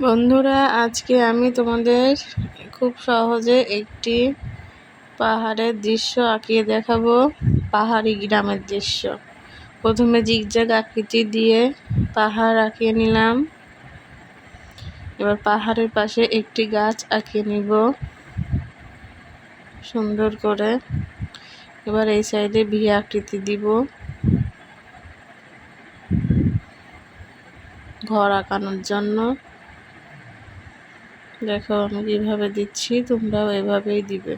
বন্ধুরা, আজকে আমি তোমাদের খুব সহজে একটি পাহাড়ের দৃশ্য আঁকিয়ে দেখাবো। পাহাড়ি গ্রামের দৃশ্য। প্রথমে জিগজ্যাগ আকৃতি দিয়ে পাহাড় আঁকিয়ে নিলাম। এবার পাহাড়ের পাশে একটি গাছ আঁকিয়ে নিব সুন্দর করে। এবার এই সাইডে ভি আকৃতি দিব, ঘর আঁকানোর জন্য। দেখো আমি কিভাবে দিচ্ছি, তোমরাও এভাবেই দিবে।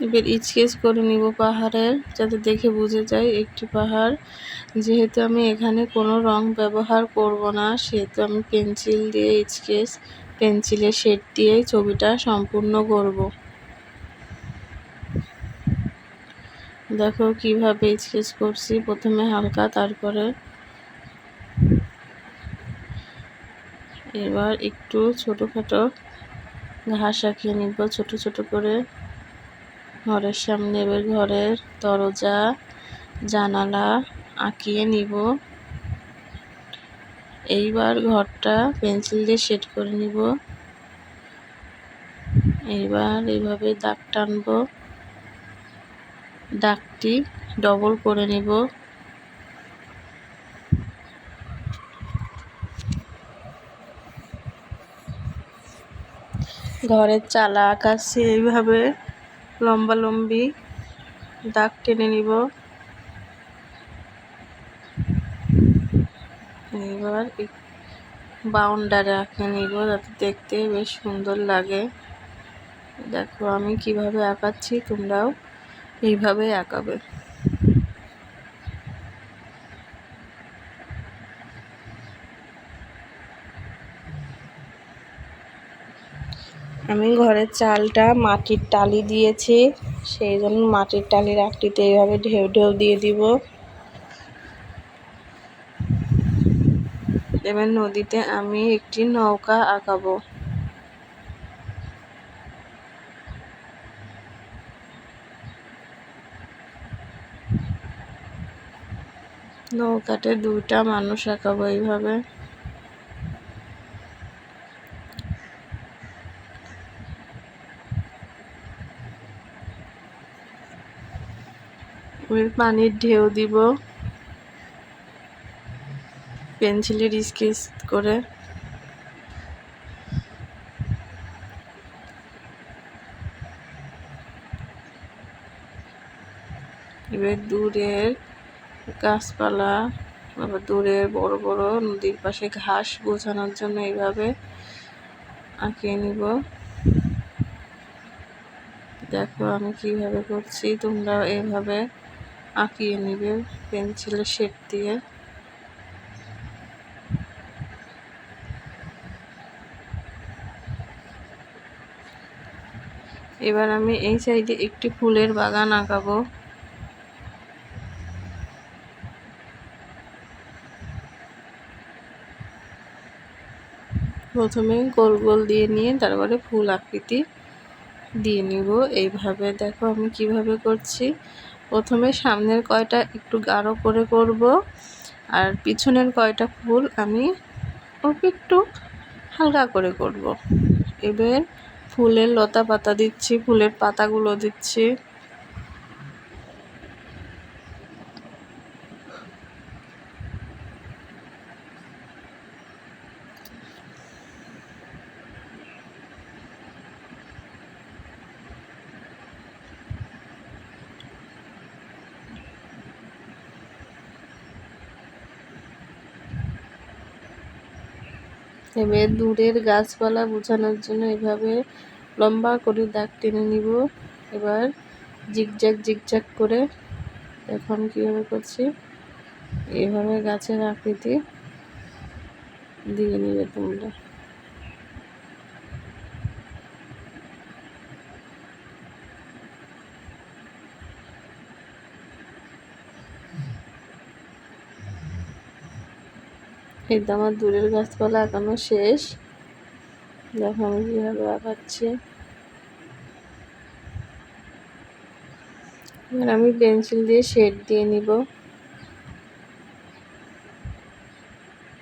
এবার স্কেচ করে নিব পাহাড়ের, যাতে দেখে বুঝে যায় একটি পাহাড়। যেহেতু আমি এখানে কোনো রং ব্যবহার করব না, সেহেতু আমি পেন্সিল দিয়ে পেন্সিলের শেড দিয়ে ছবিটা সম্পূর্ণ করব। দেখো কিভাবে স্কেচ করছি, প্রথমে হালকা, তারপরে এবার একটু ছোটোখাটো ঘাস আঁকিয়ে নিব ছোট ছোট করে ঘরের সামনে। এবার ঘরের দরজা জানালা আঁকিয়ে নিব। এইবার ঘরটা পেন্সিল দিয়ে শেড করে নিব। এইবার এইভাবে দাগ টানবো, দাগটি ডবল করে নিব। ঘরের চালা আঁকাচ্ছি, এইভাবে লম্বালম্বি দাগ টেনে নিব। এবার বাউন্ডারি আঁকে নিব, যাতে দেখতে বেশ সুন্দর লাগে। দেখো আমি কিভাবে আঁকাচ্ছি, তোমরাও এইভাবে আঁকাবে। আমি ঘরের চালটা মাটির টালি দিয়েছি, সেই জন্য মাটির টালির আকৃতি এইভাবে ঢেউ ঢেউ দিয়ে দিব। এবার নদীতে আমি একটি নৌকা আঁকাবো। নৌকাতে দুইটা মানুষ আঁকাবো এইভাবে। পানির ঢেউ দিব পেন্সিলের স্কেচ করে। এবার দূরের গাছপালা, আবার দূরের বড় বড় নদীর পাশে ঘাস বোঝানোর জন্য এইভাবে আঁকিয়ে নিব। দেখো আমি কিভাবে করছি, তোমরাও এইভাবে আঁকিয়ে নিবে পেন্সিলের শেড দিয়ে। এবার আমি এই সাইডে একটি ফুলের বাগান আঁকাবো। প্রথমে গোল গোল দিয়ে নিয়ে তারপরে ফুল আকৃতি দিয়ে নিব এইভাবে। দেখো আমি কিভাবে করছি, প্রথমে সামনের কয়টা একটু গাঢ় করে করব, আর পিছনের কয়টা ফুল আমি অল্প একটু হালকা করে করব। এবার ফুলের লতা পাতা দিচ্ছি, ফুলের পাতাগুলো দিচ্ছি। এবার দূরের গাছপালা বোঝানোর জন্য এভাবে লম্বা করে দাগ টেনে নিব। এবার জিগজ্যাগ জিগজ্যাগ করে, এখন কীভাবে করছি, এভাবে গাছের আকৃতি দিয়ে নিবে তোমরা। এই তো আমার দূরের গাছপালা আঁকানো শেষ। দেখো আমি কীভাবে আঁকাচ্ছি। এবার আমি পেন্সিল দিয়ে শেড দিয়ে নিব।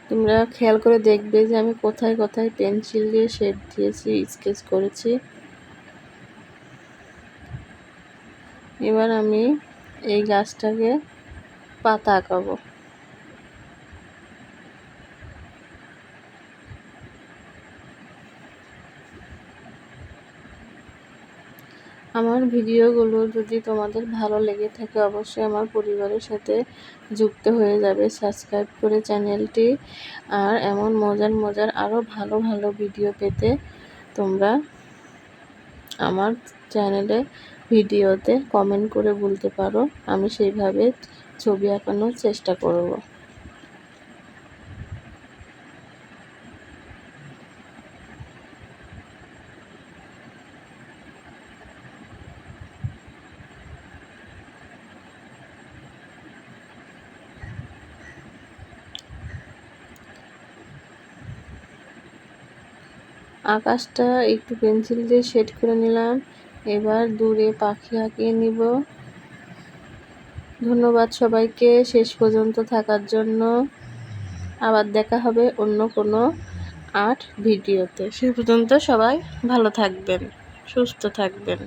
তোমরা খেয়াল করে দেখবে যে আমি কোথায় কোথায় পেন্সিল দিয়ে শেড দিয়েছি, স্কেচ করেছি। এবার আমি এই গাছটাকে পাতা আঁকাবো। আমার ভিডিওগুলো যদি তোমাদের ভালো লেগে থাকে অবশ্যই আমার পরিবারের সাথে যুক্ত হয়ে যাবে, সাবস্ক্রাইব করে চ্যানেলটি। আর এমন মজার মজার আরও ভালো ভালো ভিডিও পেতে তোমরা আমার চ্যানেলে ভিডিওতে কমেন্ট করে বলতে পারো, আমি সেইভাবে ছবি আঁকানোর চেষ্টা করব। আকাশটা একটু পেন্সিল দিয়ে শেড করে নিলাম। এবার দূরে পাখি আঁকিয়ে নিব। ধন্যবাদ সবাইকে শেষ পর্যন্ত থাকার জন্য। আবার দেখা হবে অন্য কোনো আর্ট ভিডিওতে। সে পর্যন্ত সবাই ভালো থাকবেন, সুস্থ থাকবেন।